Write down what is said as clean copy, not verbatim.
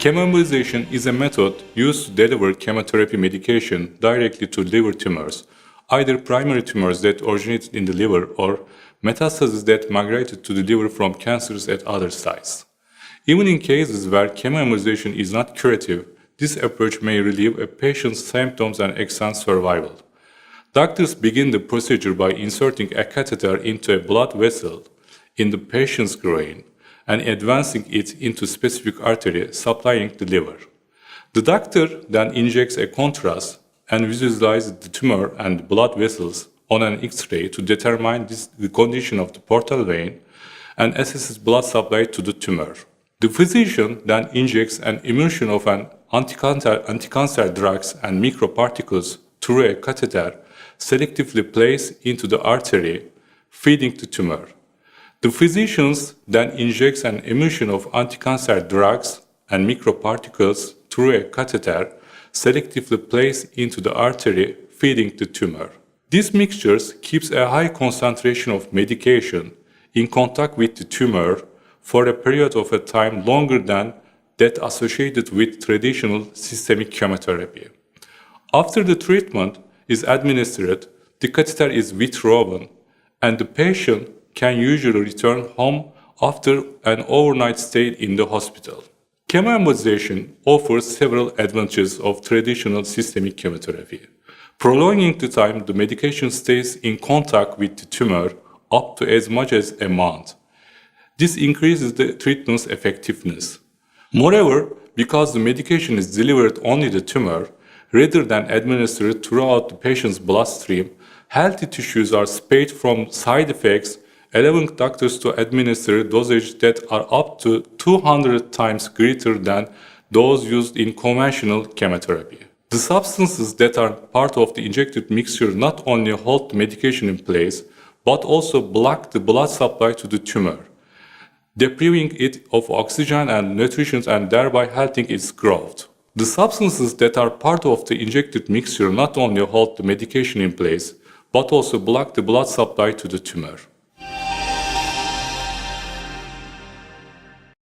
Chemioembolization is a method used to deliver chemotherapy medication directly to liver tumors, either primary tumors that originated in the liver or metastases that migrated to the liver from cancers at other sites. Even in cases where chemioembolization is not curative, this approach may relieve a patient's symptoms and extend survival. Doctors begin the procedure by inserting a catheter into a blood vessel in the patient's groin and advancing it into a specific artery supplying the liver. The doctor then injects a contrast and visualizes the tumor and blood vessels on an X-ray to determine the condition of the portal vein and assesses blood supply to the tumor. The physician then injects an emulsion of an anti-cancer drugs and microparticles through a catheter selectively placed into the artery, feeding the tumor. The physician then injects an emulsion of anti-cancer drugs and microparticles through a catheter selectively placed into the artery, feeding the tumor. This mixture keeps a high concentration of medication in contact with the tumor for a period of time longer than that associated with traditional systemic chemotherapy. After the treatment is administered, the catheter is withdrawn and the patient can usually return home after an overnight stay in the hospital. Chemioembolization offers several advantages of traditional systemic chemotherapy, prolonging the time the medication stays in contact with the tumor up to as much as a month. This increases the treatment's effectiveness. Moreover, because the medication is delivered only to the tumor, rather than administered throughout the patient's bloodstream, healthy tissues are spared from side effects, allowing doctors to administer dosage that are up to 200 times greater than those used in conventional chemotherapy. The substances that are part of the injected mixture not only hold the medication in place, but also block the blood supply to the tumor, depriving it of oxygen and nutrition and thereby halting its growth. The substances that are part of the injected mixture not only hold the medication in place, but also block the blood supply to the tumor.